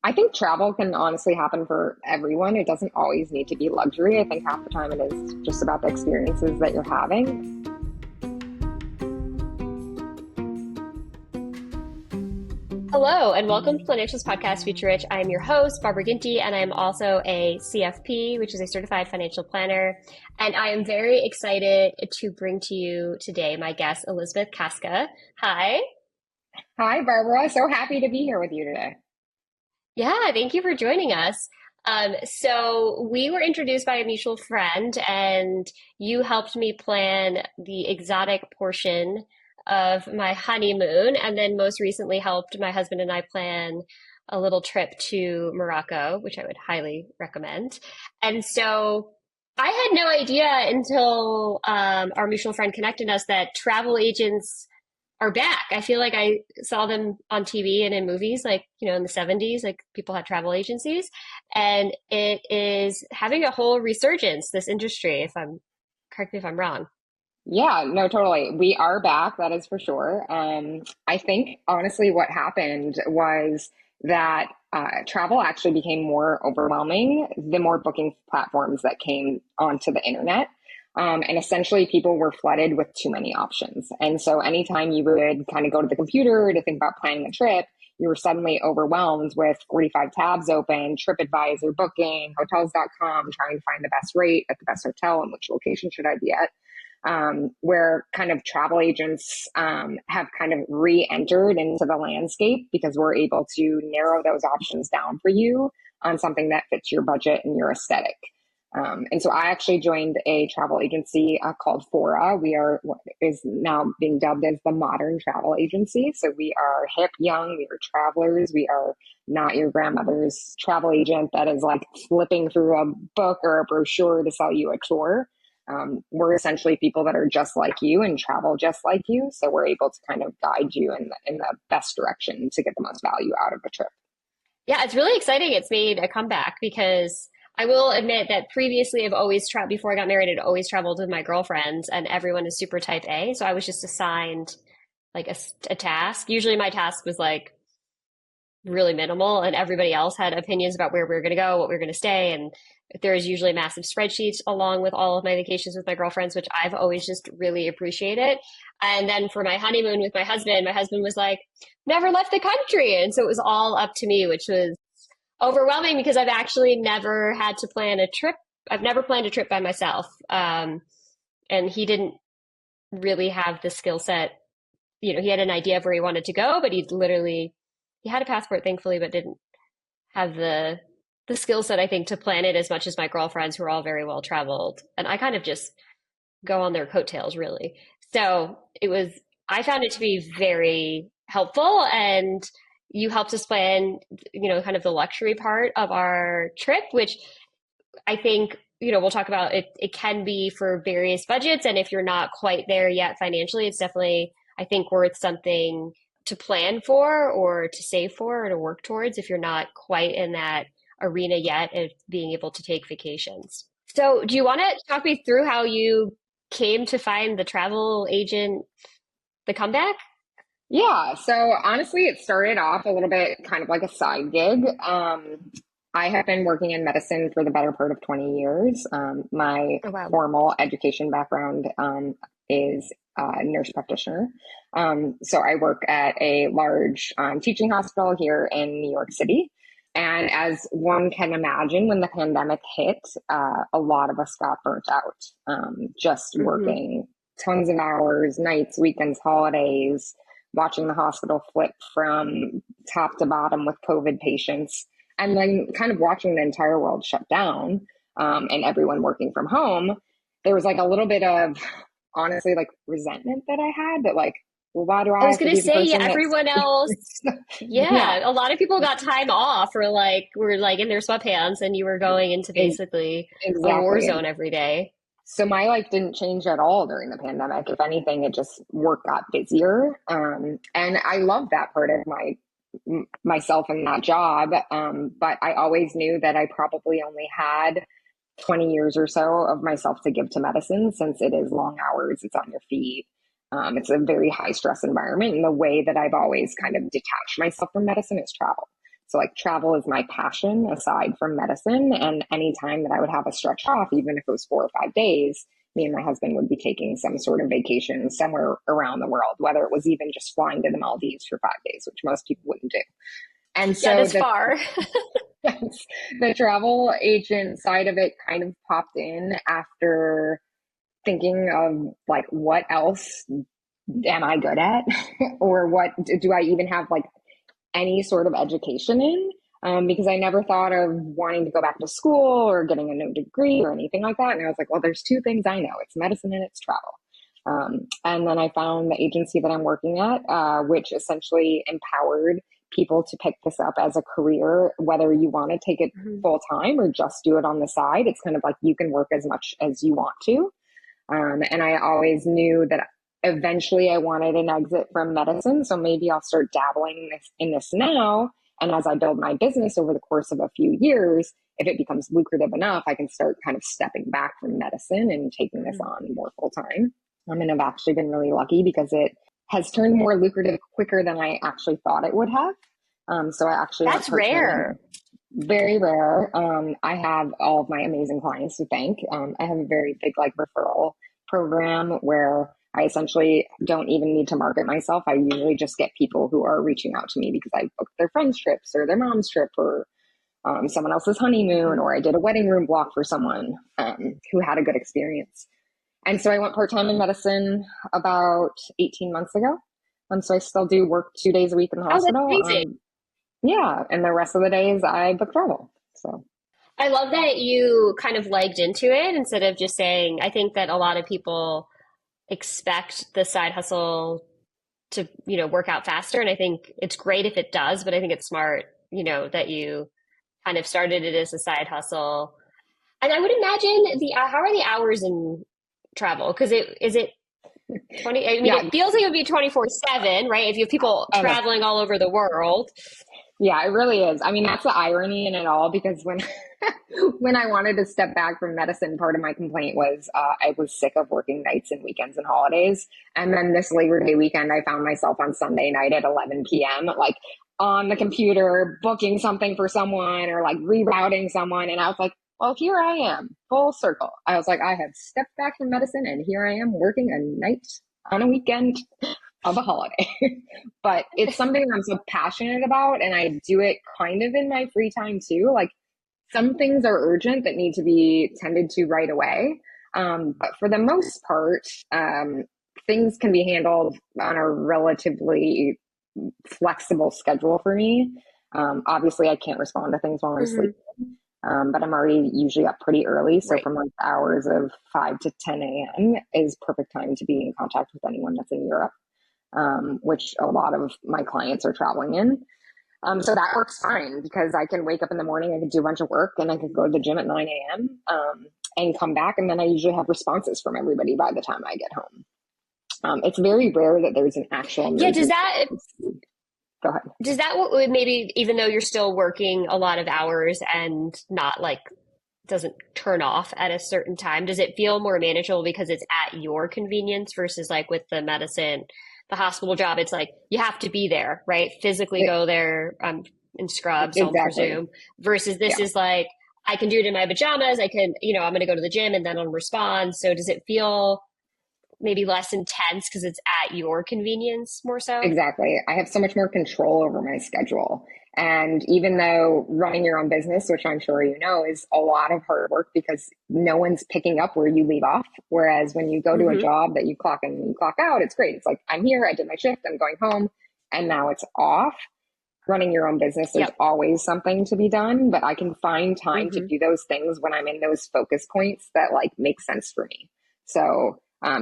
I think travel can honestly happen for everyone. It doesn't always need to be luxury. I think half the time it is just about the experiences that you're having. Hello, and welcome to Financials Podcast Future Rich. I am your host, Barbara Ginty, and I am also a CFP, which is a certified financial planner. And I am very excited to bring to you today my guest, Elizabeth Kaczka. Hi. Hi, Barbara. So happy to be here with you today. Yeah, thank you for joining us. So we were introduced by a mutual friend, and you helped me plan the exotic portion of my honeymoon, and then most recently helped my husband and I plan a little trip to Morocco, which I would highly recommend. And so I had no idea until our mutual friend connected us that travel agents are back. I feel like I saw them on TV and in movies, like, in the 70s, like people had travel agencies, and it is having a whole resurgence, this industry, correct me if I'm wrong. Yeah, no, totally. We are back, that is for sure. I think honestly, what happened was that travel actually became more overwhelming the more booking platforms that came onto the internet. And essentially, people were flooded with too many options. And so, anytime you would kind of go to the computer to think about planning a trip, you were suddenly overwhelmed with 45 tabs open, TripAdvisor, booking, hotels.com, trying to find the best rate at the best hotel and which location should I be at. Where kind of travel agents have kind of re-entered into the landscape because we're able to narrow those options down for you on something that fits your budget and your aesthetic. And so I actually joined a travel agency called Fora. We are what is now being dubbed as the modern travel agency. So we are hip, young, we are travelers. We are not your grandmother's travel agent that is like flipping through a book or a brochure to sell you a tour. We're essentially people that are just like you and travel just like you. So we're able to kind of guide you in the best direction to get the most value out of a trip. Yeah, it's really exciting. It's made a comeback because I will admit that previously I've always traveled, before I got married, I'd always traveled with my girlfriends, and everyone is super type A. So I was just assigned like a task. Usually my task was like really minimal, and everybody else had opinions about where we were going to go, what we were going to stay. And there is usually massive spreadsheets along with all of my vacations with my girlfriends, which I've always just really appreciated. And then for my honeymoon with my husband was like, never left the country. And so it was all up to me, which was overwhelming because I've actually never had to plan a trip. I've never planned a trip by myself. And he didn't really have the skill set. He had an idea of where he wanted to go, but he had a passport, thankfully, but didn't have the skill set, I think, to plan it as much as my girlfriends who are all very well traveled. And I kind of just go on their coattails, really. So I found it to be very helpful. And you helped us plan, kind of the luxury part of our trip, which I think, we'll talk about it. It can be for various budgets. And if you're not quite there yet financially, it's definitely, I think, worth something to plan for or to save for or to work towards if you're not quite in that arena yet of being able to take vacations. So do you want to talk me through how you came to find the travel agent, the comeback? Yeah. So honestly, it started off a little bit kind of like a side gig. I have been working in medicine for the better part of 20 years. My Oh, wow. formal education background is a nurse practitioner. So I work at a large teaching hospital here in New York City. And as one can imagine, when the pandemic hit, a lot of us got burnt out, just Mm-hmm. working tons of hours, nights, weekends, holidays, watching the hospital flip from top to bottom with COVID patients, and then kind of watching the entire world shut down and everyone working from home. There was like a little bit of, honestly, like resentment that I had that like, well, why do I I was have to going to be the say, yeah, person everyone else. that's, yeah, Yeah, a lot of people got time off or like were like in their sweatpants and you were going into basically a war exactly. zone every day. So my life didn't change at all during the pandemic. If anything, it just work got busier. And I love that part of myself in that job. But I always knew that I probably only had 20 years or so of myself to give to medicine, since it is long hours, it's on your feet. It's a very high stress environment. And the way that I've always kind of detached myself from medicine is travel. So like travel is my passion aside from medicine. And anytime that I would have a stretch off, even if it was 4 or 5 days, me and my husband would be taking some sort of vacation somewhere around the world, whether it was even just flying to the Maldives for 5 days, which most people wouldn't do. And Yeah, so that's far. the travel agent side of it kind of popped in after thinking of like, what else am I good at? Or what do I even have like any sort of education in? Because I never thought of wanting to go back to school or getting a new degree or anything like that. And I was like, well, there's two things I know, it's medicine and it's travel. And then I found the agency that I'm working at, which essentially empowered people to pick this up as a career, whether you want to take it Mhm. full time or just do it on the side. It's kind of like you can work as much as you want to. And I always knew that eventually I wanted an exit from medicine. So maybe I'll start dabbling in this now. And as I build my business over the course of a few years, if it becomes lucrative enough, I can start kind of stepping back from medicine and taking this Mhm. on more full time. And I've actually been really lucky because it has turned more lucrative quicker than I actually thought it would have. So I actually went That's part time. rare. Very rare. I have all of my amazing clients to thank. I have a very big like referral program where I essentially don't even need to market myself. I usually just get people who are reaching out to me because I booked their friend's trips or their mom's trip or someone else's honeymoon, Mhm. or I did a wedding room block for someone who had a good experience. And so I went part time in medicine about 18 months ago. So I still do work 2 days a week in the Oh, that's hospital. amazing. Yeah, and the rest of the days I book travel. So I love that you kind of legged into it instead of just saying, I think that a lot of people expect the side hustle to, work out faster. And I think it's great if it does, but I think it's smart, that you kind of started it as a side hustle. And I would imagine how are the hours in travel? Because is it 20? I mean, yeah, it feels like it would be 24/7, right? If you have people oh, no, traveling all over the world. yeah, it really is. I mean, that's the irony in it all because when when I wanted to step back from medicine, part of my complaint was I was sick of working nights and weekends and holidays. And then this Labor Day weekend, I found myself on Sunday night at 11 p.m. like on the computer booking something for someone or like rerouting someone, and I was like, well, here I am, full circle. I was like, I have stepped back from medicine, and here I am working a night on a weekend of a holiday. But it's something I'm so passionate about, and I do it kind of in my free time too. Like some things are urgent that need to be tended to right away. But for the most part, things can be handled on a relatively flexible schedule for me. Obviously, I can't respond to things while I'm Mhm. sleeping, but I'm already usually up pretty early. So Right. from like hours of 5 to 10 a.m. is perfect time to be in contact with anyone that's in Europe, which a lot of my clients are traveling in. So that works fine because I can wake up in the morning, I can do a bunch of work, and I can go to the gym at 9 a.m. And come back, and then I usually have responses from everybody by the time I get home. It's very rare that there's an actual Yeah, does emergency. that Go ahead. does that what would maybe even though you're still working a lot of hours and not like doesn't turn off at a certain time, does it feel more manageable because it's at your convenience versus like with the medicine, the hospital job, it's like you have to be there, right? Physically It, go there in scrubs, I'll exactly. presume, versus this Yeah. is like I can do it in my pajamas. I can, I'm going to go to the gym and then I'll respond. So does it feel maybe less intense because it's at your convenience more so? Exactly. I have so much more control over my schedule. And even though running your own business, which I'm sure you know, is a lot of hard work because no one's picking up where you leave off. Whereas when you go to a Hmm. job that you clock in and you clock out, it's great. It's like, I'm here, I did my shift, I'm going home, and now it's off. Running your own business, there's Yep. always something to be done, but I can find time to Hmm. do those things when I'm in those focus points that like make sense for me. So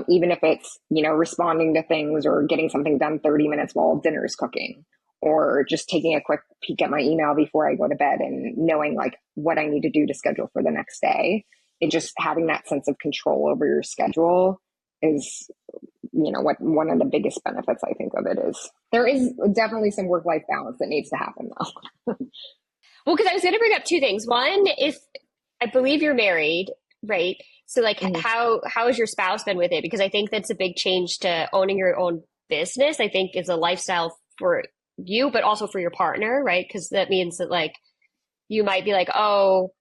even if it's, responding to things or getting something done 30 minutes while dinner's cooking, or just taking a quick peek at my email before I go to bed and knowing like what I need to do to schedule for the next day, it just having that sense of control over your schedule is, what one of the biggest benefits I think of it is. There is definitely some work life balance that needs to happen though. Well, because I was going to bring up two things. One, if I believe you're married, right? So like Mhm. how has your spouse been with it? Because I think that's a big change to owning your own business. I think is a lifestyle for you, but also for your partner, right? Because that means that like you might be like, oh,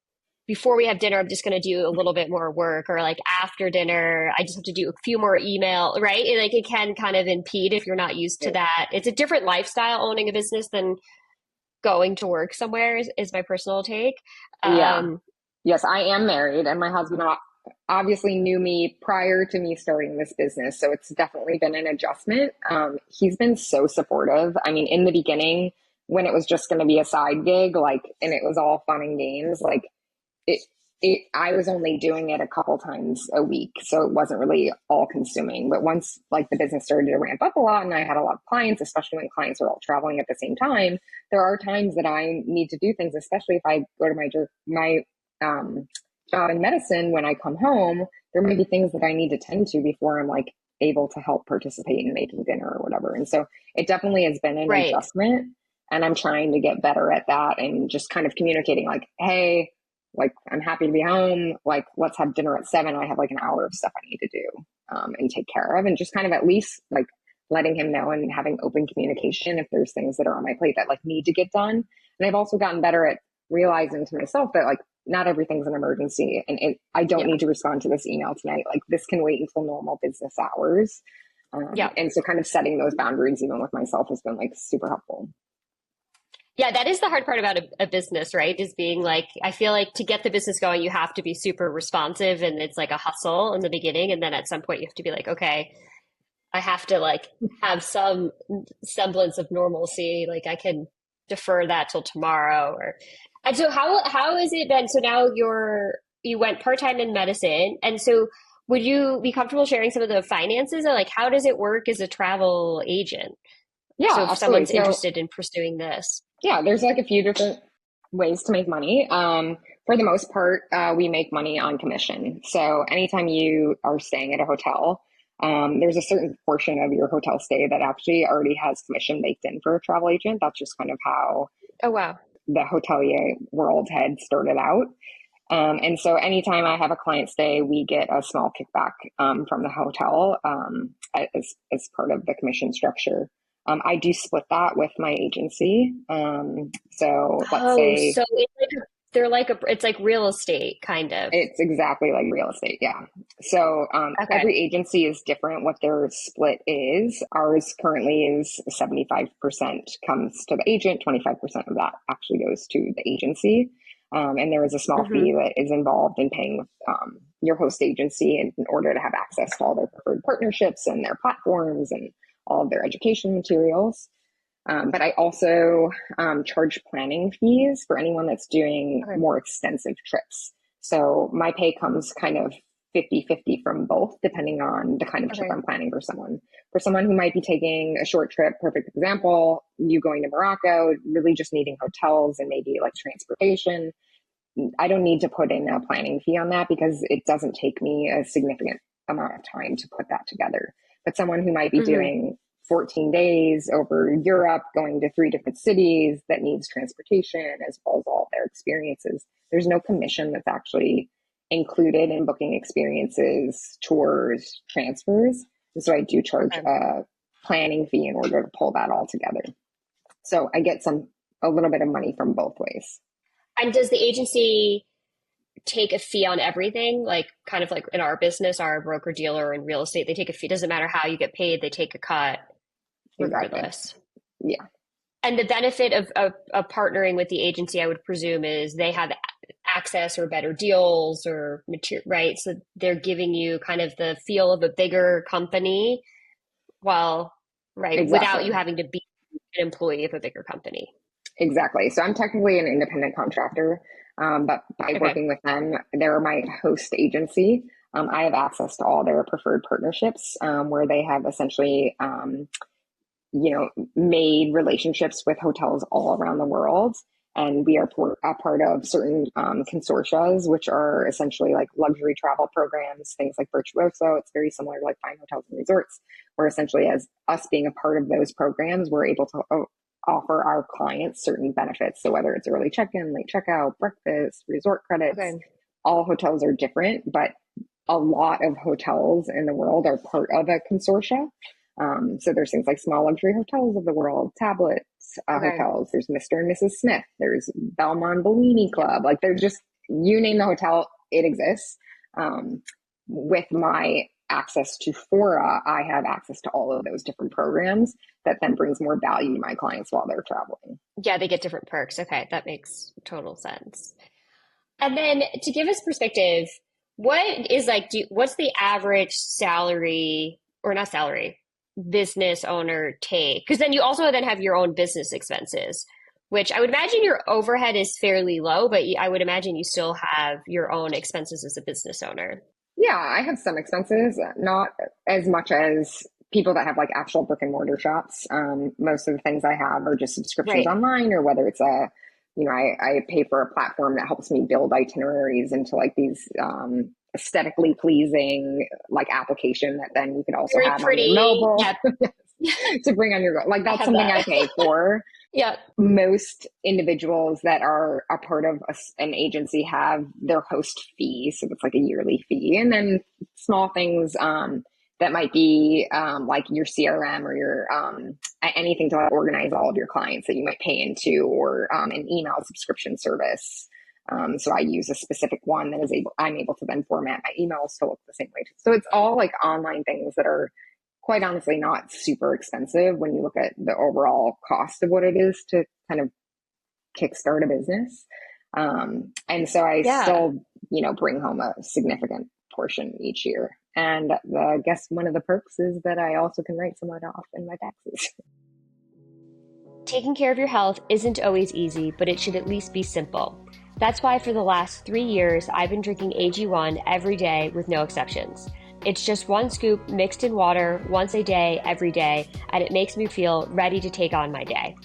before we have dinner, I'm just going to do a little bit more work, or like after dinner, I just have to do a few more email, right? And like it can kind of impede if you're not used to that. It's a different lifestyle owning a business than going to work somewhere is my personal take. Yeah. Um, Yes, I am married, and my husband obviously knew me prior to me starting this business. So it's definitely been an adjustment. He's been so supportive. I mean, in the beginning, when it was just going to be a side gig, like, and it was all fun and games, like, it, I was only doing it a couple times a week. So it wasn't really all consuming. But once like the business started to ramp up a lot and I had a lot of clients, especially when clients are all traveling at the same time, there are times that I need to do things, especially if I go to my um, job in medicine. When I come home, there may be things that I need to tend to before I'm like able to help participate in making dinner or whatever. And so it definitely has been an right. adjustment. And I'm trying to get better at that and just kind of communicating like, hey, like I'm happy to be home. Like let's have dinner at 7. I have like an hour of stuff I need to do and take care of, and just kind of at least like letting him know and having open communication if there's things that are on my plate that like need to get done. And I've also gotten better at realizing to myself that like not everything's an emergency, and I don't Yeah. need to respond to this email tonight. Like this can wait until normal business hours. Yeah. And so kind of setting those boundaries even with myself has been like super helpful. Yeah, that is the hard part about a business, right? Is being like, I feel like to get the business going, you have to be super responsive and it's like a hustle in the beginning. And then at some point you have to be like, okay, I have to like have some semblance of normalcy. Like I can defer that till tomorrow or, and so how has it been? So now you went part-time in medicine. And so would you be comfortable sharing some of the finances or like, how does it work as a travel agent? So Yeah, if absolutely. someone's So interested in pursuing this. yeah, there's like a few different ways to make money. For the most part, we make money on commission. So anytime you are staying at a hotel, there's a certain portion of your hotel stay that actually already has commission baked in for a travel agent. That's just kind of how Oh, wow. the hotelier world had started out. And so anytime I have a client stay, we get a small kickback from the hotel as part of the commission structure. I do split that with my agency. So let's Oh, say so it's like they're like it's like real estate kind of. it's exactly like real estate. Yeah. So Okay. every agency is different what their split is. Ours currently is 75% comes to the agent, 25% of that actually goes to the agency. And there is a small Hmm. fee that is involved in paying with your host agency in order to have access to all their preferred partnerships and their platforms and all of their education materials. But I also charge planning fees for anyone that's doing Okay. more extensive trips. So my pay comes kind of 50-50 from both, depending on the kind of trip Okay. I'm planning for someone. For someone who might be taking a short trip, perfect example, you going to Morocco, really just needing hotels and maybe like transportation. I don't need to put in a planning fee on that because it doesn't take me a significant amount of time to put that together. But someone who might be Hmm. doing 14 days over Europe, going to 3 different cities that needs transportation as well as all their experiences, there's no commission that's actually included in booking experiences, tours, transfers. And so I do charge Okay. a planning fee in order to pull that all together. So I get a little bit of money from both ways. And does the agency take a fee on everything? Like kind of like in our business, our broker dealer in real estate, they take a fee. Doesn't matter how you get paid, they take a cut Exactly. regardless. Yeah. And the benefit of partnering with the agency, I would presume, is they have access or better deals or material, right? So they're giving you kind of the feel of a bigger company while, right, without you Exactly. having to be an employee of a bigger company. Exactly. So I'm technically an independent contractor, but by Okay. working with them, they're my host agency. I have access to all their preferred partnerships where they have essentially, made relationships with hotels all around the world. And we are a part of certain consortias, which are essentially like luxury travel programs, things like Virtuoso. It's very similar to like Fine Hotels and Resorts, where essentially as us being a part of those programs, we're able to offer our clients certain benefits. So whether it's early check-in, late checkout, breakfast, resort credits, Okay. all hotels are different, but a lot of hotels in the world are part of a consortia. So there's things like small luxury hotels of the world, tablets, Okay. hotels. There's Mr. and Mrs. Smith. There's Belmont Bellini Club. Like there's just, you name the hotel, it exists. Um, with my access to Fora, I have access to all of those different programs that then brings more value to my clients while they're traveling. Yeah, they get different perks. Okay, that makes total sense. And then to give us perspective, what is like, what's the average salary or not salary, business owner take? Because then you also then have your own business expenses, which I would imagine your overhead is fairly low, but I would imagine you still have your own expenses as a business owner. Yeah, I have some expenses, not as much as people that have like actual brick and mortar shops. Most of the things I have are just subscriptions Right. online, or whether it's I pay for a platform that helps me build itineraries into like these aesthetically pleasing like application that then you can also Very have on your pretty. mobile Yep. to bring on your, like I that's have something that. I pay for. Yep. Most individuals that are a part of an agency have their host fee. So it's like a yearly fee. And then small things that might be like your CRM or your anything to like organize all of your clients that you might pay into, or an email subscription service. So I use a specific one that I'm able to then format my emails to look the same way. So it's all like online things that are quite honestly not super expensive when you look at the overall cost of what it is to kind of kickstart a business. And so I Yeah. still, bring home a significant portion each year. And I guess one of the perks is that I also can write some of it off in my taxes. Taking care of your health isn't always easy, but it should at least be simple. That's why for the last 3 years, I've been drinking AG1 every day with no exceptions. It's just one scoop mixed in water once a day, every day, and it makes me feel ready to take on my day.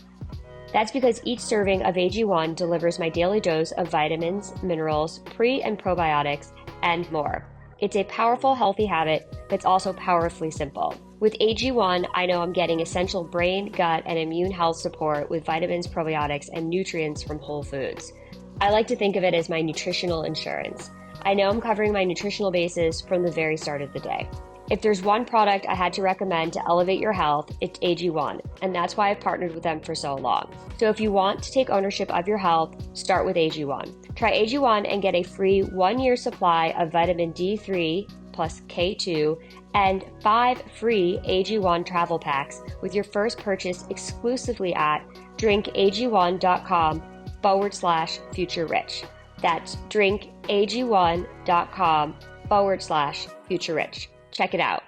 That's because each serving of AG1 delivers my daily dose of vitamins, minerals, pre and probiotics, and more. It's a powerful, healthy habit that's also powerfully simple. With AG1, I know I'm getting essential brain, gut, and immune health support with vitamins, probiotics, and nutrients from whole foods. I like to think of it as my nutritional insurance. I know I'm covering my nutritional bases from the very start of the day. If there's one product I had to recommend to elevate your health, it's AG1, and that's why I've partnered with them for so long. So if you want to take ownership of your health, start with AG1. Try AG1 and get a free 1-year supply of vitamin D3 plus K2 and 5 free AG1 travel packs with your first purchase exclusively at drinkag1.com/future rich. That's drinkag1.com/future rich. Check it out.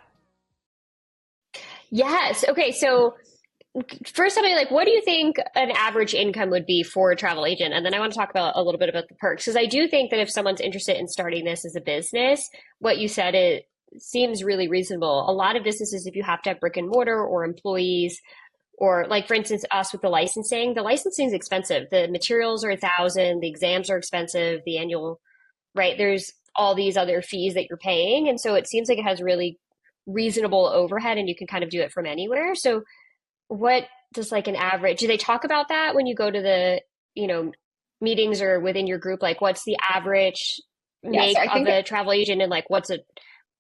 Yes. Okay. So first, tell me, like, what do you think an average income would be for a travel agent? And then I want to talk about a little bit about the perks, because I do think that if someone's interested in starting this as a business, what you said, it seems really reasonable. A lot of businesses, if you have to have brick and mortar or employees, or like for instance, us with the licensing is expensive. The materials are 1,000, the exams are expensive, the annual, right? There's all these other fees that you're paying. And so it seems like it has really reasonable overhead and you can kind of do it from anywhere. So what does like an average, do they talk about that when you go to the, you know, meetings or within your group? Like what's the average Yeah, so make I of think a travel agent and like what's a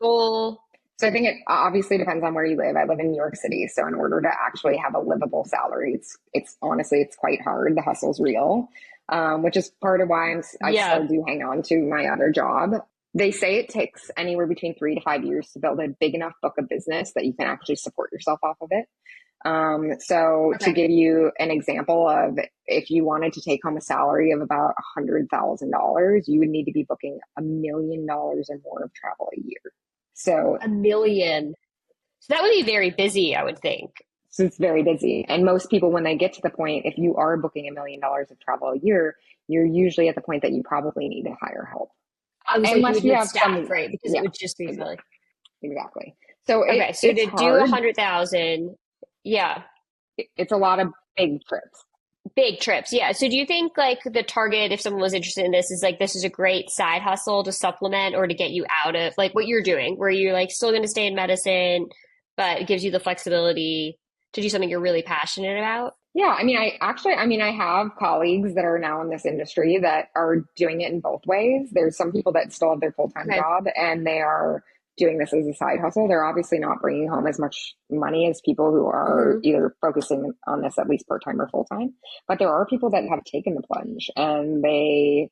goal? it obviously depends on where you live. I live in New York City, so in order to actually have a livable salary, it's honestly it's quite hard. The hustle's real, which is part of why I Yeah. still do hang on to my other job. They say it takes anywhere between 3 to 5 years to build a big enough book of business that you can actually support yourself off of it. So to Okay. give you an example of, if you wanted to take home a salary of about $100,000, you would need to be booking $1 million or more of travel a year. So, A million. So that would be very busy, I would think. so it's very busy. And most people, when they get to the point, if you are booking $1 million of travel a year, you're usually at the point that you probably need to hire help. I was like, you Unless would you need have staff, some, right? Because it yeah, would just be exactly. really. Exactly. So Okay, so it's to do a hard. 100,000, yeah, It's a lot of big trips. big trips. Yeah. So do you think like the target, if someone was interested in this, is like this is a great side hustle to supplement or to get you out of like what you're doing, where you're like still going to stay in medicine, but it gives you the flexibility to do something you're really passionate about? Yeah, I have colleagues that are now in this industry that are doing it in both ways. There's some people that still have their full-time Okay. job and they are doing this as a side hustle, they're obviously not bringing home as much money as people who are Hmm. either focusing on this at least part-time or full-time. But there are people that have taken the plunge and they,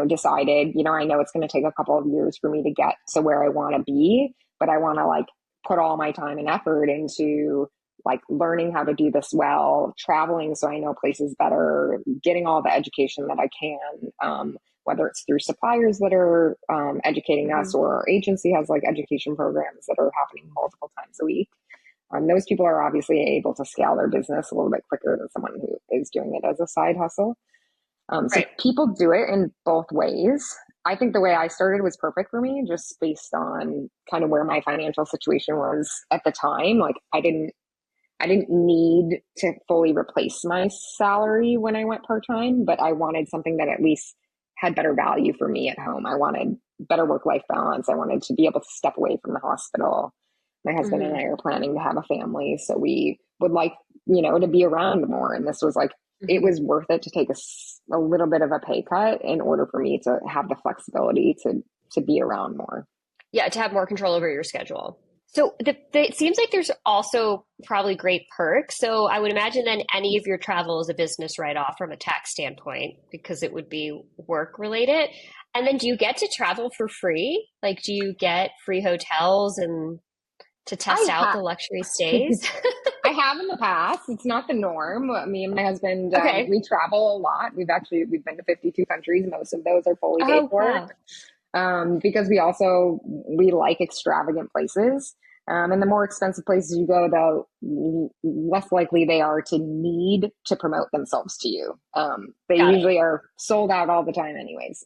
decided, I know it's going to take a couple of years for me to get to where I want to be, but I want to like put all my time and effort into like learning how to do this well, traveling so I know places better, getting all the education that I can, whether it's through suppliers that are educating us Hmm. or our agency has like education programs that are happening multiple times a week. Those people are obviously able to scale their business a little bit quicker than someone who is doing it as a side hustle. So Right. people do it in both ways. I think the way I started was perfect for me, just based on kind of where my financial situation was at the time. Like I didn't need to fully replace my salary when I went part time, but I wanted something that at least had better value for me at home. I wanted better work life balance. I wanted to be able to step away from the hospital. My husband and Hmm. I are planning to have a family, so we would like, to be around more. And this was like, it Hmm. was worth it to take a little bit of a pay cut in order for me to have the flexibility to be around more. Yeah, to have more control over your schedule. So it seems like there's also probably great perks. So I would imagine then any of your travel is a business write-off from a tax standpoint because it would be work related. And then do you get to travel for free? Like, do you get free hotels and to test I out have the luxury stays? I have in the past. It's not the norm. Me and my husband, Okay. we travel a lot. We've been to 52 countries. Most of those are fully paid Oh, for, wow. because we like extravagant places. And the more expensive places you go, the less likely they are to need to promote themselves to you. They Got it. usually are sold out all the time, anyways.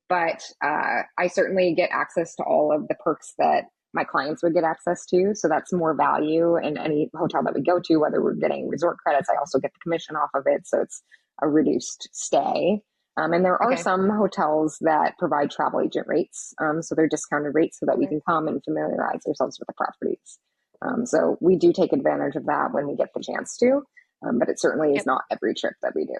But I certainly get access to all of the perks that my clients would get access to. So that's more value in any hotel that we go to, whether we're getting resort credits. I also get the commission off of it. So it's a reduced stay. And there are Okay. some hotels that provide travel agent rates. So they're discounted rates so that we Okay. can come and familiarize ourselves with the properties. So we do take advantage of that when we get the chance to, but it certainly is Yep. not every trip that we do.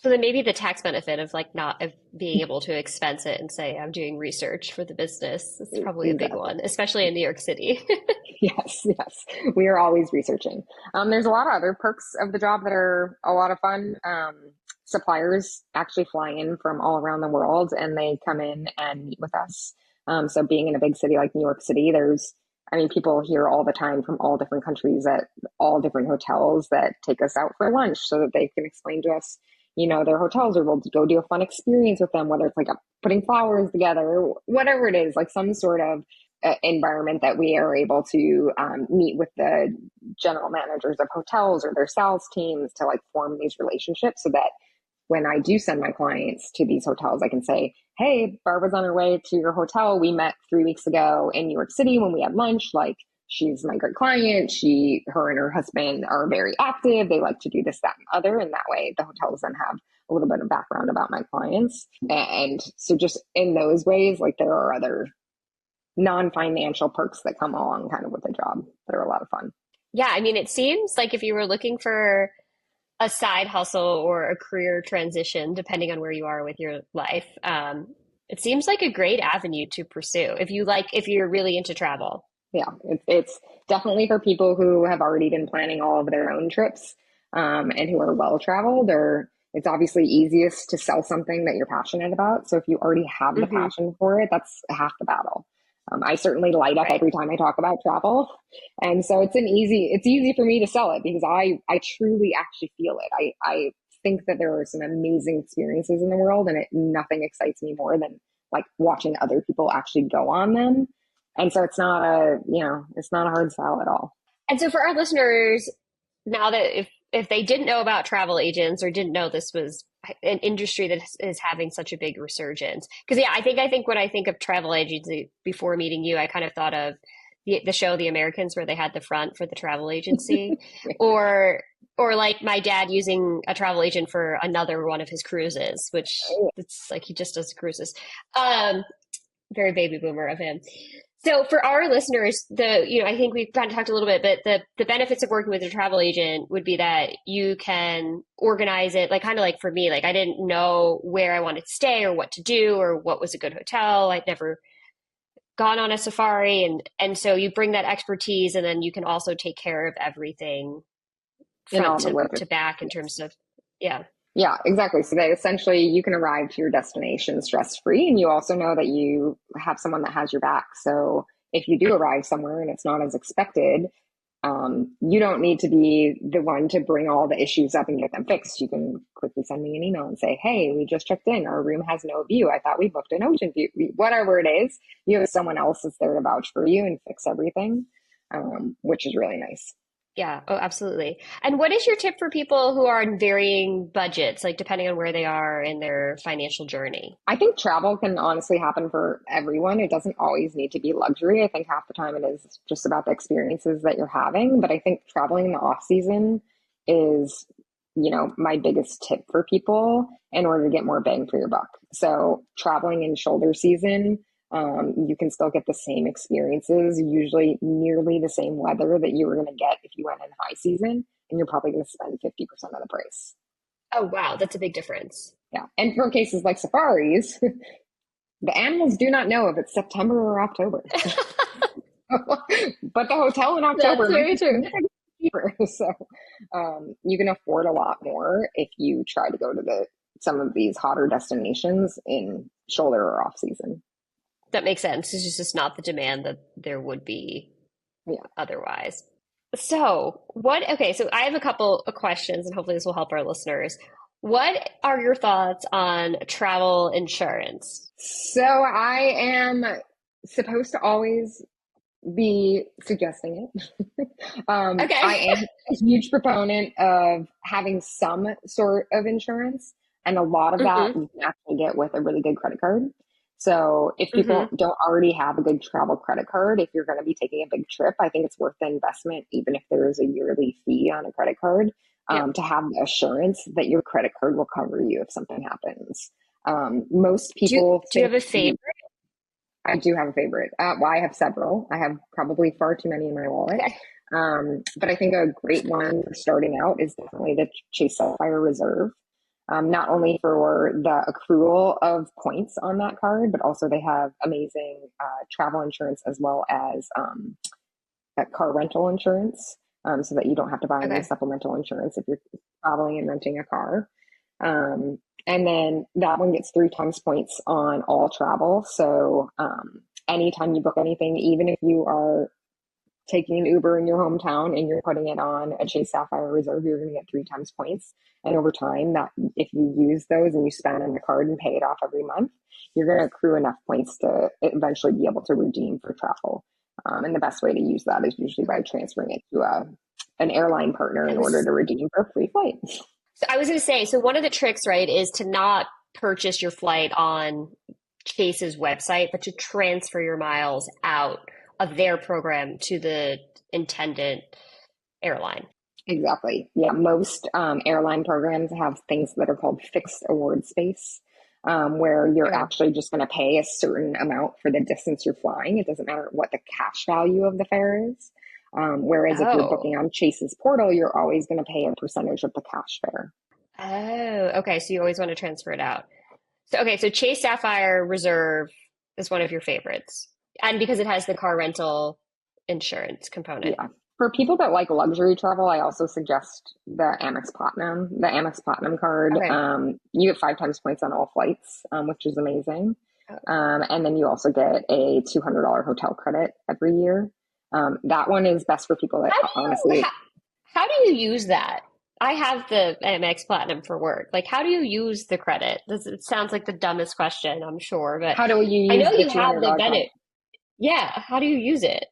So then maybe the tax benefit of like not of being able to expense it and say I'm doing research for the business is probably a big Exactly. one, especially in New York City. Yes, yes. We are always researching. There's a lot of other perks of the job that are a lot of fun. Suppliers actually fly in from all around the world and they come in and meet with us. So being in a big city like New York City, people here all the time from all different countries at all different hotels that take us out for lunch so that they can explain to us, their hotels, or we'll go do a fun experience with them, whether it's like putting flowers together, whatever it is, like some sort of environment that we are able to meet with the general managers of hotels or their sales teams to like form these relationships so that when I do send my clients to these hotels, I can say, hey, Barbara's on her way to your hotel. We met 3 weeks ago in New York City when we had lunch. Like, she's my great client. Her and her husband are very active. They like to do this, that, and other. And that way the hotels then have a little bit of background about my clients. And so just in those ways, like there are other non-financial perks that come along kind of with the job that are a lot of fun. Yeah, I mean, it seems like if you were looking for a side hustle or a career transition, depending on where you are with your life, it seems like a great avenue to pursue if you're really into travel. Yeah, it's definitely for people who have already been planning all of their own trips, and who are well traveled, or it's obviously easiest to sell something that you're passionate about. So if you already have the Hmm. passion for it, that's half the battle. I certainly light up Right. every time I talk about travel. And so it's easy for me to sell it because I truly actually feel it. I think that there are some amazing experiences in the world, and nothing excites me more than like watching other people actually go on them. And so it's not a hard sell at all. And so for our listeners, now that if they didn't know about travel agents or didn't know this was an industry that is having such a big resurgence, because yeah, I think when I think of travel agency before meeting you, I kind of thought of the show The Americans where they had the front for the travel agency, or like my dad using a travel agent for another one of his cruises, which it's like he just does cruises. Um, Very baby boomer of him. So for our listeners, I think we've kind of talked a little bit, but the benefits of working with a travel agent would be that you can organize it, like kind of like for me, like I didn't know where I wanted to stay or what to do or what was a good hotel. I'd never gone on a safari, and so you bring that expertise, and then you can also take care of everything in front all the to back in terms of, yeah. Yeah, exactly. So that essentially you can arrive to your destination stress free, and you also know that you have someone that has your back. So if you do arrive somewhere and it's not as expected, you don't need to be the one to bring all the issues up and get them fixed. You can quickly send me an email and say, hey, we just checked in. Our room has no view. I thought we booked an ocean view. Whatever it is, you have someone else that's there to vouch for you and fix everything, which is really nice. Yeah, oh, absolutely. And what is your tip for people who are in varying budgets, like depending on where they are in their financial journey? I think travel can honestly happen for everyone. It doesn't always need to be luxury. I think half the time it is just about the experiences that you're having. But I think traveling in the off season is, my biggest tip for people in order to get more bang for your buck. So traveling in shoulder season, you can still get the same experiences, usually nearly the same weather that you were going to get if you went in high season, and you're probably going to spend 50% of the price. Oh, wow, that's a big difference. Yeah. And for cases like safaris, the animals do not know if it's September or October. But the hotel in That's October might very be true. significantly cheaper. So you can afford a lot more if you try to go to some of these hotter destinations in shoulder or off season. That makes sense. It's just not the demand that there would be Yeah. otherwise. Okay, so I have a couple of questions and hopefully this will help our listeners. What are your thoughts on travel insurance? So I am supposed to always be suggesting it. Okay. I am a huge proponent of having some sort of insurance, and a lot of that hmm you can actually get with a really good credit card. So if people hmm don't already have a good travel credit card, if you're going to be taking a big trip, I think it's worth the investment, even if there is a yearly fee on a credit card, Yep. to have the assurance that your credit card will cover you if something happens. Most Do you, people do you think have a favorite? I do have a favorite. Well, I have several. I have probably far too many in my wallet. Okay. But I think a great one for starting out is definitely the Chase Sapphire Reserve. Not only for the accrual of points on that card, but also they have amazing travel insurance as well as car rental insurance, so that you don't have to buy any Okay. supplemental insurance if you're traveling and renting a car. And then that one gets 3 times points on all travel. So anytime you book anything, even if you are taking an Uber in your hometown and you're putting it on a Chase Sapphire Reserve, you're going to get 3 times points. And over time, that if you use those and you spend on the card and pay it off every month, you're going to accrue enough points to eventually be able to redeem for travel. And the best way to use that is usually by transferring it to an airline partner in And this order is, to redeem for a free flight. so I was going to say, so one of the tricks, right, is to not purchase your flight on Chase's website, but to transfer your miles out of their program to the intended airline. Exactly. Yeah. Most airline programs have things that are called fixed award space, where you're Okay. actually just going to pay a certain amount for the distance you're flying. It doesn't matter what the cash value of the fare is. Whereas if you're Oh. booking on Chase's portal, you're always going to pay a percentage of the cash fare. Oh, okay. So you always want to transfer it out. So okay, so Chase Sapphire Reserve is one of your favorites. And because it has the car rental insurance component. Yeah. For people that like luxury travel, I also suggest the Amex Platinum. The Amex Platinum card, Okay. you get 5 times points on all flights, which is amazing. Oh, And then you also get a $200 hotel credit every year. That one is best for people that How do you honestly, how do you use that? I have the MX Platinum for work. Like, how do you use the credit? This it sounds like the dumbest question, I'm sure, but how do you I know use the you have the $200 credit? benefit. Yeah, how do you use it?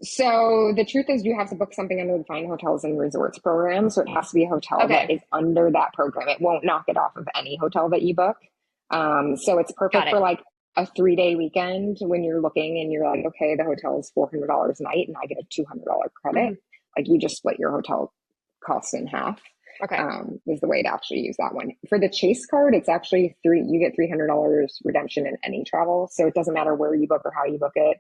So the truth is you have to book something under the Fine Hotels and Resorts program. So it has to be a hotel that Okay, is under that program. It won't knock it off of any hotel that you book. So it's got perfect it. for like a 3 day weekend when you're looking and you're like, okay, the hotel is $400 a night and I get a $200 credit. Mhm. Like you just split your hotel costs in half. Okay. Is the way to actually use that one. For the Chase card, it's actually you get $300 redemption in any travel. So it doesn't matter where you book or how you book it.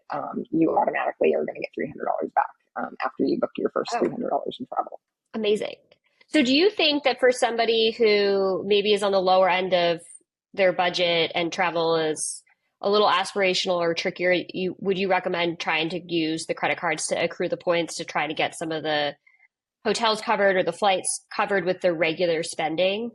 You automatically are going to get $300 back after you booked your first Oh, $300 in travel. amazing. So do you think that for somebody who maybe is on the lower end of their budget and travel is a little aspirational or trickier, would you recommend trying to use the credit cards to accrue the points to try to get some of the hotels covered or the flights covered with the regular spending?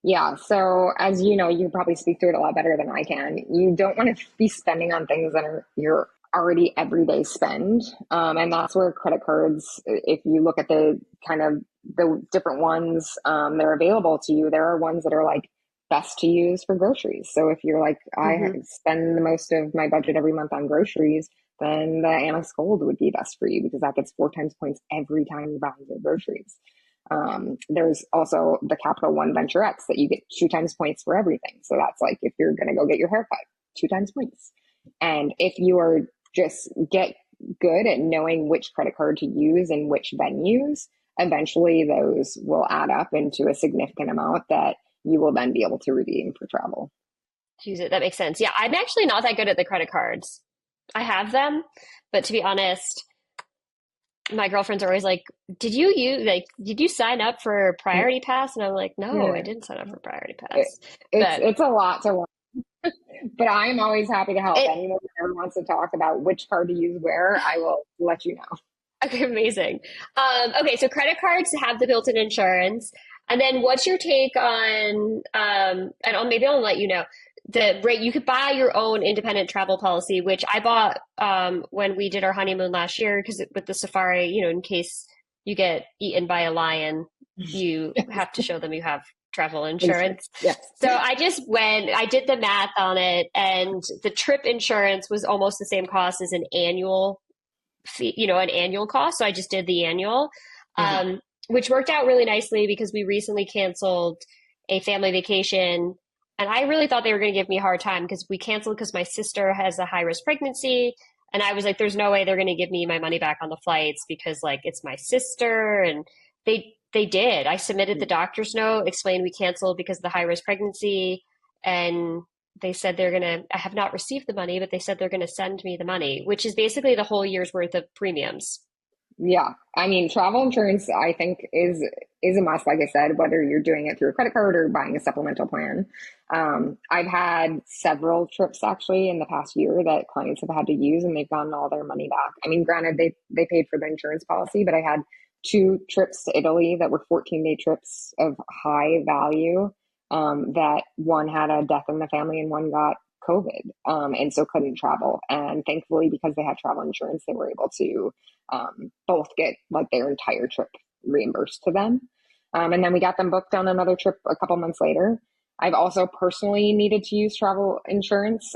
Yeah, so as you know, you probably speak to it a lot better than I can. You don't want to be spending on things that are your already everyday spend. And that's where credit cards, if you look at the kind of the different ones that are available to you, there are ones that are like best to use for groceries. So if you're like, Hmm. spend the most of my budget every month on groceries, then the Amex Gold would be best for you because that gets 4 times points every time you're buying your groceries. There's also the Capital One Venture X that you get 2 times points for everything. So that's like if you're going to go get your haircut, 2 times points. And if you are just get good at knowing which credit card to use in which venues, eventually those will add up into a significant amount that you will then be able to redeem for travel. Use it. That makes sense. Yeah, I'm actually not that good at the credit cards. I have them, but to be honest, my girlfriends are always like, did you sign up for Priority Pass?" And I'm like, "No, I Yeah. didn't sign up for Priority It, Pass." it's But it's a lot to learn, but I'm always happy to help it anyone who ever wants to talk about which card to use where. I will let you know. okay, amazing. Okay, so credit cards have the built-in insurance. And then what's your take on and maybe I'll let you know the rate you could buy your own independent travel policy, which I bought when we did our honeymoon last year because with the safari, in case you get eaten by a lion, you have to show them you have travel insurance. Yes. So I just went, I did the math on it, and the trip insurance was almost the same cost as an annual fee, an annual cost. So I just did the annual, Mhm. which worked out really nicely because we recently canceled a family vacation. And I really thought they were going to give me a hard time because we canceled because my sister has a high risk pregnancy. And I was like, there's no way they're going to give me my money back on the flights because like it's my sister. And they did. I submitted the doctor's note, explained we canceled because of the high risk pregnancy. And they said I have not received the money, but they said they're going to send me the money, which is basically the whole year's worth of premiums. Yeah. I mean, travel insurance, I think, is a must, like I said, whether you're doing it through a credit card or buying a supplemental plan. I've had several trips actually in the past year that clients have had to use and they've gotten all their money back. I mean, granted, they paid for the insurance policy, but I had two trips to Italy that were 14-day trips of high value. That one had a death in the family and one got COVID, and so couldn't travel. And thankfully, because they had travel insurance, they were able to both get like their entire trip reimbursed to them. And then we got them booked on another trip a couple months later. I've also personally needed to use travel insurance.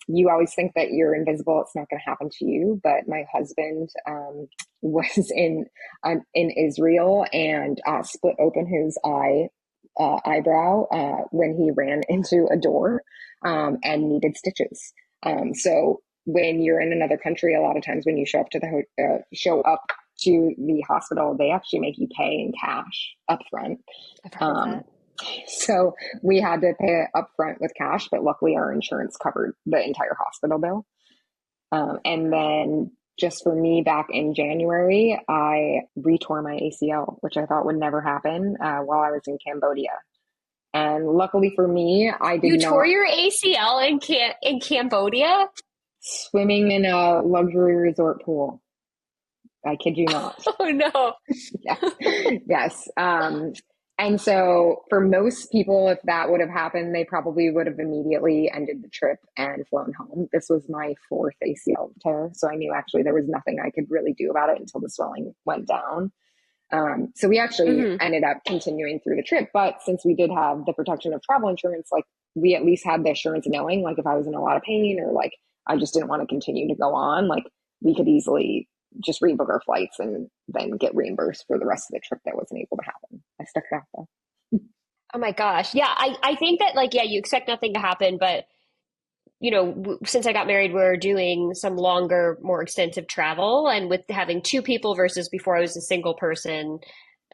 You always think that you're invisible; it's not going to happen to you. But my husband was in Israel and split open his eyebrow when he ran into a door and needed stitches. So when you're in another country, a lot of times when you show up to show up to the hospital, they actually make you pay in cash up front. I've heard of Um, that. so we had to pay it up front with cash, but luckily our insurance covered the entire hospital bill. And then just for me back in January, I retore my ACL, which I thought would never happen while I was in Cambodia. And luckily for me, I did You tore not your ACL in Cambodia? swimming in a luxury resort pool. I kid you not. Oh no. Yes. Yes. And so for most people, if that would have happened, they probably would have immediately ended the trip and flown home. This was my fourth ACL tear. So I knew actually there was nothing I could really do about it until the swelling went down. So we actually Hmm. ended up continuing through the trip. But since we did have the protection of travel insurance, like we at least had the assurance of knowing, like if I was in a lot of pain or like I just didn't want to continue to go on, like we could easily just rebook our flights and then get reimbursed for the rest of the trip that wasn't able to happen. I stuck it out though. Oh my gosh. Yeah, I think that like yeah, you expect nothing to happen, but since I got married, we're doing some longer, more extensive travel, and with having two people versus before I was a single person,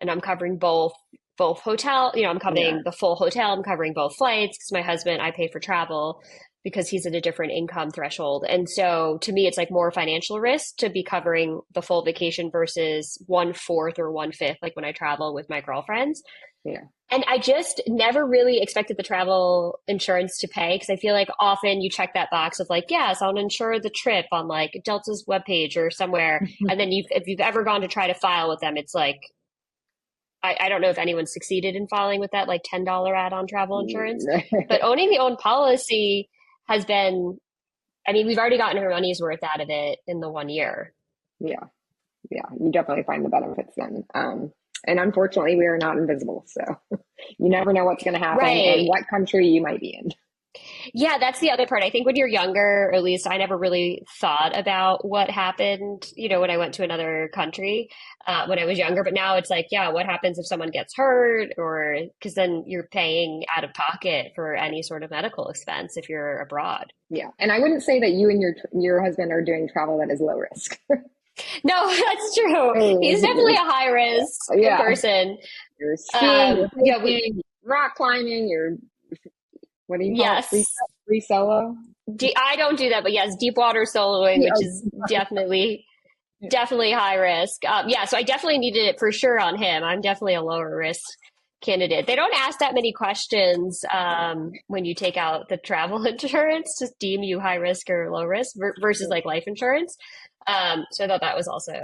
and I'm covering both hotel, I'm Yeah. covering the full hotel, I'm covering both flights because my husband, I pay for travel because he's at a different income threshold. And so to me, it's like more financial risk to be covering the full vacation versus one fourth or one fifth, like when I travel with my girlfriends. Yeah. And I just never really expected the travel insurance to pay because I feel like often you check that box of like, yes, I'll insure the trip on like Delta's webpage or somewhere. And then if you've ever gone to try to file with them, it's like, I don't know if anyone succeeded in filing with that like $10 add-on travel insurance, but owning the own policy has been, I mean, we've already gotten our money's worth out of it in the 1 year. Yeah. Yeah. You definitely find the benefits then. And unfortunately, we are not invisible. So you never know what's going to happen and Right. what country you might be in. Yeah, that's the other part. I think when you're younger, or at least I never really thought about what happened, when I went to another country when I was younger. But now it's like, yeah, what happens if someone gets hurt? Or because then you're paying out of pocket for any sort of medical expense if you're abroad. Yeah. And I wouldn't say that you and your husband are doing travel that is low risk. No, that's true. He's definitely a high risk Yeah. person. You're skiing, you're Yeah, hiking, rock climbing, you're, what do you call it? yes. Free solo? I don't do that, but yes, deep water soloing, Yeah. which is definitely high risk. Yeah, so I definitely needed it for sure on him. I'm definitely a lower risk candidate. They don't ask that many questions when you take out the travel insurance to deem you high risk or low risk versus like life insurance. So I thought that was also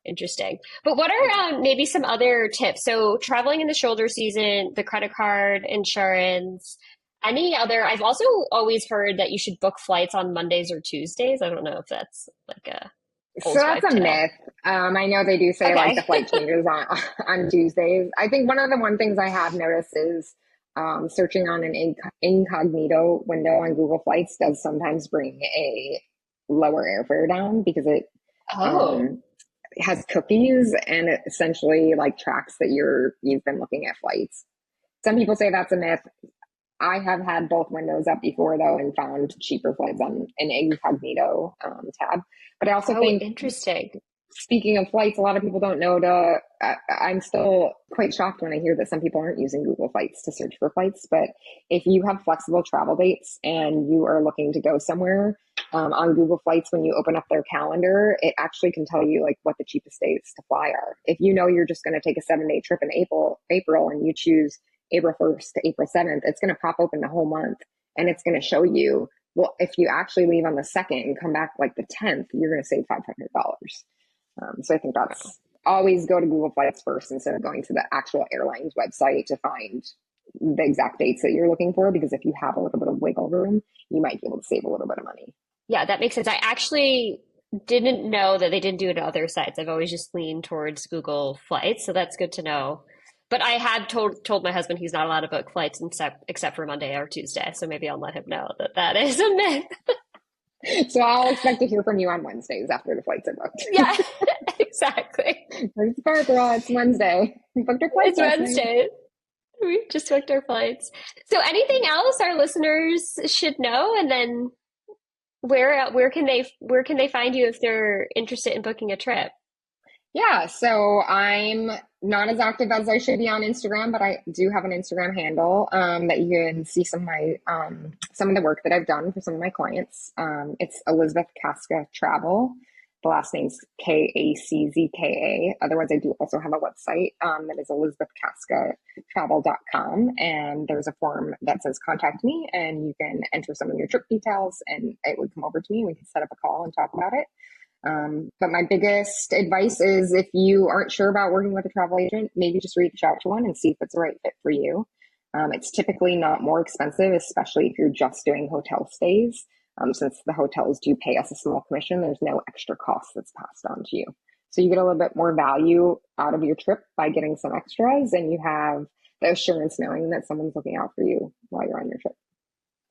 interesting. But what are maybe some other tips? So traveling in the shoulder season, the credit card insurance, any other? I've also always heard that you should book flights on Mondays or Tuesdays. I don't know if that's like a So old that's wife a tale. myth. I know they do say like the Okay. flight changes on on Tuesdays. I think one of the one things I have noticed is searching on an incognito window on Google Flights does sometimes bring a lower airfare down because Oh, um, it has cookies and it essentially like tracks that you've been looking at flights. Some people say that's a myth. I have had both windows up before though and found cheaper flights on an incognito tab. But I also oh, think, interesting. speaking of flights, a lot of people don't know I'm still quite shocked when I hear that some people aren't using Google Flights to search for flights. But if you have flexible travel dates and you are looking to go somewhere on Google Flights, when you open up their calendar, it actually can tell you like what the cheapest dates to fly are. If you know you're just going to take a 7 day trip in April and you choose April 1st to April 7th, it's going to pop open the whole month and it's going to show you, well, if you actually leave on the 2nd and come back like the 10th, you're going to save $500. So I think that's always go to Google Flights first instead of going to the actual airline's website to find the exact dates that you're looking for. Because if you have a little bit of wiggle room, you might be able to save a little bit of money. Yeah, that makes sense. I actually didn't know that they didn't do it on other sites. I've always just leaned towards Google Flights, so that's good to know. But I had told my husband he's not allowed to book flights except for Monday or Tuesday, so maybe I'll let him know that that is a myth. So I'll expect to hear from you on Wednesdays after the flights are booked. Yeah, exactly. Where's Barbara? It's Wednesday. We booked our flights It's last night. Wednesday. We just booked our flights. So anything else our listeners should know? And then where can they find you if they're interested in booking a trip? Yeah, so I'm not as active as I should be on Instagram, but I do have an Instagram handle that you can see some of the work that I've done for some of my clients. It's Elizabeth Kaczka Travel. The last name's Kaczka. Otherwise, I do also have a website that is elizabethkaczkatravel.com, and there's a form that says contact me, and you can enter some of your trip details, and it would come over to me. And we can set up a call and talk about it. But my biggest advice is if you aren't sure about working with a travel agent, maybe just reach out to one and see if it's the right fit for you. It's typically not more expensive, especially if you're just doing hotel stays. Since the hotels do pay us a small commission, there's no extra cost that's passed on to you. So you get a little bit more value out of your trip by getting some extras, and you have the assurance knowing that someone's looking out for you while you're on your trip.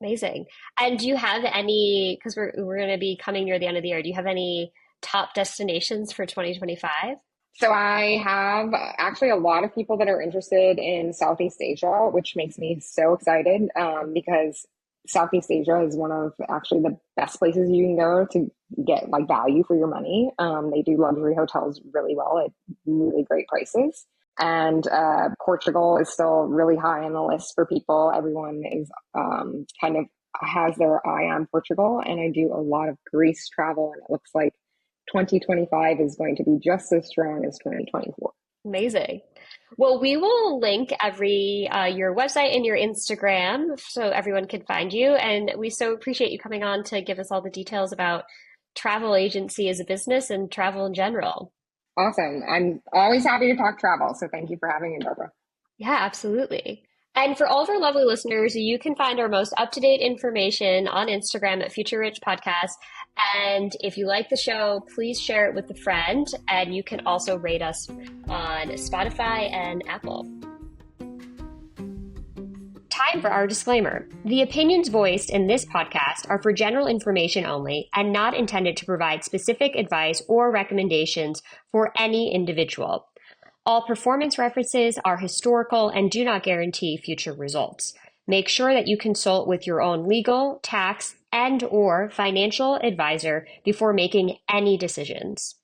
Amazing. And do you have any, because we're going to be coming near the end of the year, do you have any top destinations for 2025? So I have actually a lot of people that are interested in Southeast Asia, which makes me so excited because Southeast Asia is one of actually the best places you can go to get like value for your money. They do luxury hotels really well at really great prices. And Portugal is still really high on the list for people. Everyone is kind of has their eye on Portugal. And I do a lot of Greece travel, and it looks like 2025 is going to be just as strong as 2024. Amazing. Well, we will link every your website and your Instagram so everyone can find you. And we so appreciate you coming on to give us all the details about travel agency as a business and travel in general. Awesome. I'm always happy to talk travel. So thank you for having me, Barbara. Yeah, absolutely. And for all of our lovely listeners, you can find our most up-to-date information on Instagram at Future Rich Podcast. And if you like the show, please share it with a friend. And you can also rate us on Spotify and Apple. Time for our disclaimer. The opinions voiced in this podcast are for general information only and not intended to provide specific advice or recommendations for any individual. All performance references are historical and do not guarantee future results. Make sure that you consult with your own legal, tax, and/or financial advisor before making any decisions.